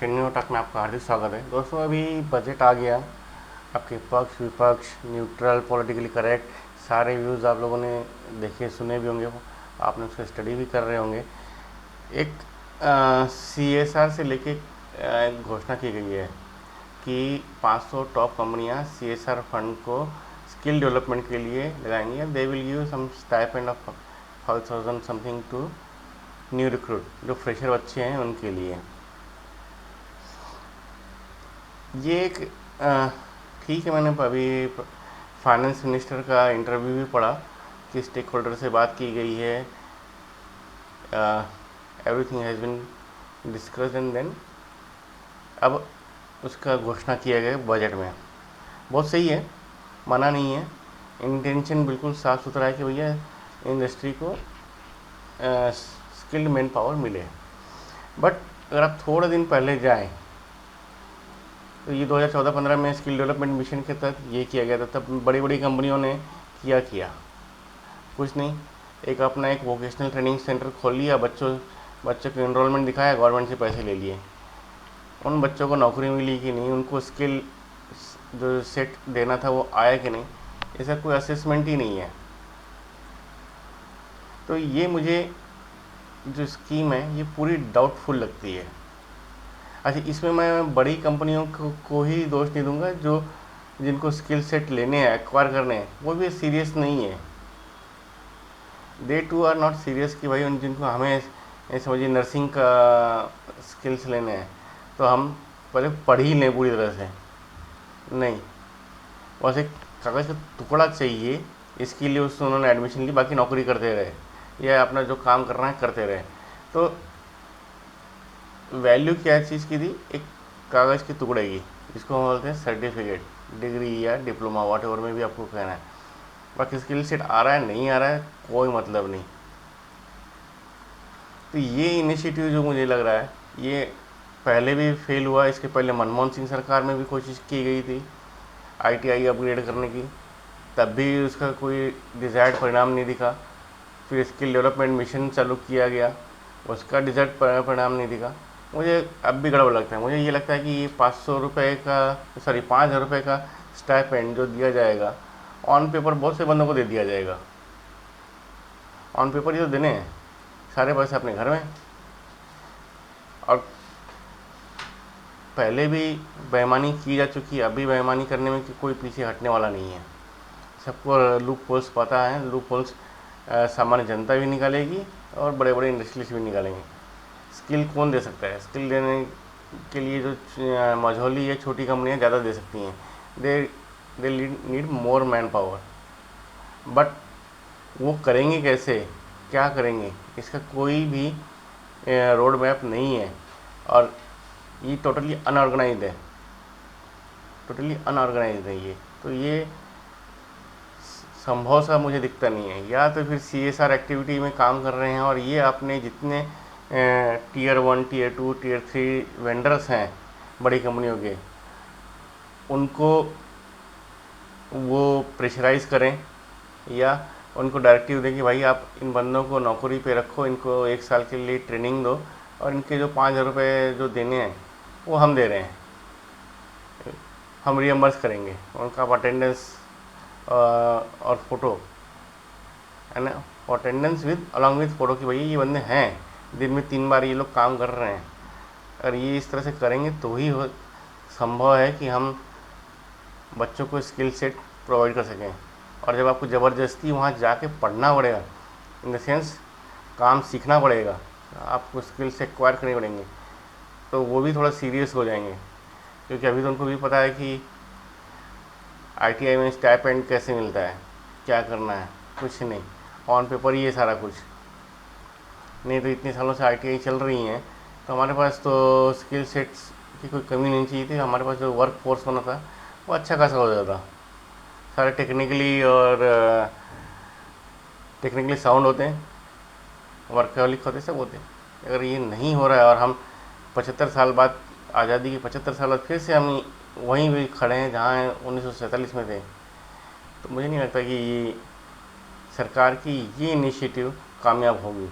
शेन्यू talk में आपका हार्दिक स्वागत है। दोस्तों, अभी बजट आ गया। आपके पक्ष विपक्ष, न्यूट्रल, पॉलिटिकली करेक्ट सारे व्यूज़ आप लोगों ने देखे सुने भी होंगे, आपने उसका स्टडी भी कर रहे होंगे। एक CSR से लेके एक घोषणा की गई है कि 500 टॉप कंपनियां CSR फंड को स्किल डेवलपमेंट के लिए लगाएंगी। They will give some stipend of 5,000 something to new recruit, जो फ्रेशर बच्चे हैं उनके लिए। ये एक ठीक है, मैंने अभी फाइनेंस मिनिस्टर का इंटरव्यू भी पढ़ा कि स्टेक होल्डर से बात की गई है, everything has been discussed and then अब उसका घोषणा किया गया बजट में। बहुत सही है, मना नहीं है, इंटेंशन बिल्कुल साफ़ सुथरा है कि भैया इंडस्ट्री को स्किल्ड मैन पावर मिले। बट अगर आप थोड़े दिन पहले जाएं तो ये 2014-15 में स्किल डेवलपमेंट मिशन के तहत ये किया गया था। तब बड़ी बड़ी कंपनियों ने किया कुछ नहीं, एक वोकेशनल ट्रेनिंग सेंटर खोल लिया, बच्चों को इनरोलमेंट दिखाया, गवर्नमेंट से पैसे ले लिए। उन बच्चों को नौकरी मिली कि नहीं, उनको स्किल जो सेट देना था वो आया कि नहीं, ऐसा कोई असेसमेंट ही नहीं है। तो ये मुझे जो स्कीम है ये पूरी डाउटफुल लगती है। अच्छा, इसमें मैं बड़ी कंपनियों को ही दोष नहीं दूंगा, जो जिनको स्किल सेट लेने हैं, एक्वायर करने हैं, वो भी सीरियस नहीं है। दे टू आर नॉट सीरियस कि भाई उन जिनको हमें समझिए नर्सिंग का स्किल्स लेने हैं तो हम पहले पढ़ ही लें पूरी तरह से, नहीं, बस एक कागज़ का टुकड़ा चाहिए, इसके लिए उससे उन्होंने एडमिशन ली, बाकी नौकरी करते रहे या अपना जो काम करना है करते रहे। तो वैल्यू क्या चीज़ की दी, एक कागज़ के टुकड़े की, जिसको हम बोलते हैं सर्टिफिकेट, डिग्री या डिप्लोमा, वॉट एवर में भी आपको कहना है। बाकी स्किल सेट आ रहा है नहीं आ रहा है कोई मतलब नहीं। तो ये इनिशिएटिव जो मुझे लग रहा है ये पहले भी फेल हुआ। इसके पहले मनमोहन सिंह सरकार में भी कोशिश की गई थी ITI अपग्रेड करने की, तब भी उसका कोई डिज़ायर्ड परिणाम नहीं दिखा। फिर स्किल डेवलपमेंट मिशन चालू किया गया, उसका डिज़ायर्ड परिणाम नहीं दिखा। मुझे अब भी गड़बड़ लगता है। मुझे ये लगता है कि ये 5,000 रुपये का स्टाइपेंड जो दिया जाएगा, ऑन पेपर बहुत से बंदों को दे दिया जाएगा। ऑन पेपर ये तो देने हैं, सारे पैसे अपने घर में। और पहले भी बेईमानी की जा चुकी है, अभी बेईमानी करने में कि कोई पीछे हटने वाला नहीं है। सबको लूप होल्स पता है, लूप होल्स सामान्य जनता भी निकालेगी और बड़े बड़े इंडस्ट्रियलिस्ट भी निकालेंगे। स्किल कौन दे सकता है? स्किल देने के लिए जो मझौली या छोटी कंपनियां ज़्यादा दे सकती हैं, they need more man power. But वो करेंगे कैसे, क्या करेंगे, इसका कोई भी रोड मैप नहीं है। और ये टोटली अनऑर्गेनाइज्ड है ये। तो ये संभव सा मुझे दिखता नहीं है। या तो फिर CSR एक्टिविटी में काम कर रहे हैं और ये अपने जितने Tier 1, Tier 2, Tier 3 वेंडर्स हैं बड़ी कंपनियों के, उनको वो प्रेशराइज़ करें या उनको डायरेक्टिव दें कि भाई आप इन बंदों को नौकरी पे रखो, इनको 1 साल के लिए ट्रेनिंग दो और इनके जो 5,000 रुपये जो देने हैं वो हम दे रहे हैं, हम रियम्बर्स करेंगे उनका अटेंडेंस और फोटो है ना, attendance with along with photo की भैया ये बंदे हैं, दिन में 3 बार ये लोग काम कर रहे हैं। अगर ये इस तरह से करेंगे तो ही संभव है कि हम बच्चों को स्किल सेट प्रोवाइड कर सकें। और जब आपको ज़बरदस्ती वहाँ जाके पढ़ना पड़ेगा, इन द सेंस काम सीखना पड़ेगा, आपको स्किल से एक्वायर करने पड़ेंगे, तो वो भी थोड़ा सीरियस हो जाएंगे। क्योंकि अभी तो उनको भी पता है कि ITI में स्टाइपेंड कैसे मिलता है, क्या करना है, कुछ नहीं, ऑन पेपर ही है सारा कुछ। नहीं तो इतने सालों से ITI चल रही हैं तो हमारे पास तो स्किल सेट्स की कोई कमी नहीं चाहिए थी। हमारे पास जो वर्क फोर्स होना था वो अच्छा खासा हो जाता, सारे टेक्निकली साउंड होते हैं, वर्कहोलिक होते, सब होते हैं। अगर ये नहीं हो रहा है और हम 75 साल बाद, आज़ादी के 75 साल बाद फिर से हम वहीं भी खड़े हैं जहाँ 1947 में थे, तो मुझे नहीं लगता कि ये सरकार की ये इनिशिएटिव कामयाब होगी।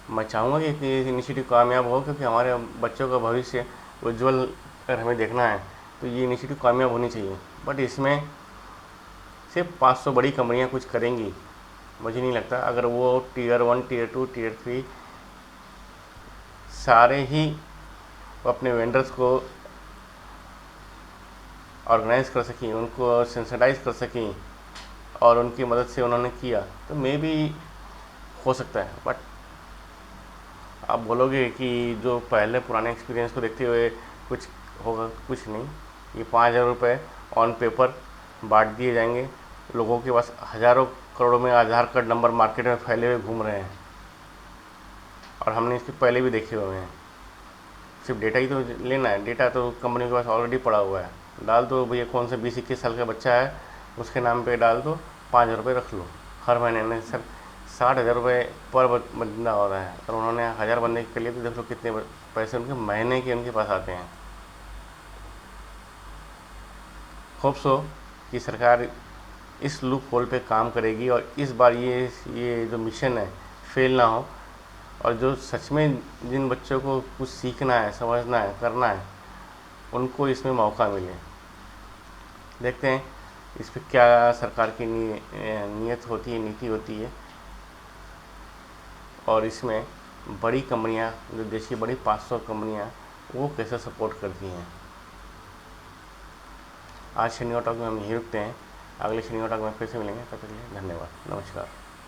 मैं चाहूँगा कि ये इनिशिएटिव कामयाब हो, क्योंकि हमारे बच्चों का भविष्य उज्जवल अगर हमें देखना है तो ये इनिशिएटिव कामयाब होनी चाहिए। बट इसमें सिर्फ 500 बड़ी कंपनियां कुछ करेंगी, मुझे नहीं लगता। अगर वो टीयर 1, टीयर 2, टीयर 3 सारे ही अपने वेंडर्स को ऑर्गेनाइज कर सकें, उनको सेंसिटाइज कर सकें और उनकी मदद से उन्होंने किया, तो मे भी हो सकता है। बट आप बोलोगे कि जो पहले पुराने एक्सपीरियंस को देखते हुए कुछ होगा, कुछ नहीं। ये 5,000 रुपये ऑन पेपर बांट दिए जाएंगे, लोगों के पास हज़ारों करोड़ों में आधार कार्ड नंबर मार्केट में फैले हुए घूम रहे हैं, और हमने इसके पहले भी देखे हुए हैं। सिर्फ डेटा ही तो लेना है, डेटा तो कंपनी के पास ऑलरेडी पड़ा हुआ है, डाल दो भैया। कौन सा 20-21 साल का बच्चा है, उसके नाम पे डाल दो, 5,000 रुपये रख लो हर महीने में। सर 60,000 रुपये पर बंदा हो रहा है, और उन्होंने 1,000 बंदे के लिए तो देख लो कितने पैसे उनके महीने के उनके पास आते हैं। होप सो कि सरकार इस लूप होल पे काम करेगी और इस बार ये जो मिशन है फेल ना हो, और जो सच में जिन बच्चों को कुछ सीखना है, समझना है, करना है, उनको इसमें मौका मिले। देखते हैं इस पर क्या सरकार की नीयत होती है, नीति होती है, और इसमें बड़ी कंपनियां, जो देश की बड़ी 500 कंपनियां, वो कैसे सपोर्ट करती हैं। आज शनिवार टॉक में हम यहीं रुकते हैं, अगले शनिवार टॉक में फिर से मिलेंगे। तब तक के लिए धन्यवाद, नमस्कार।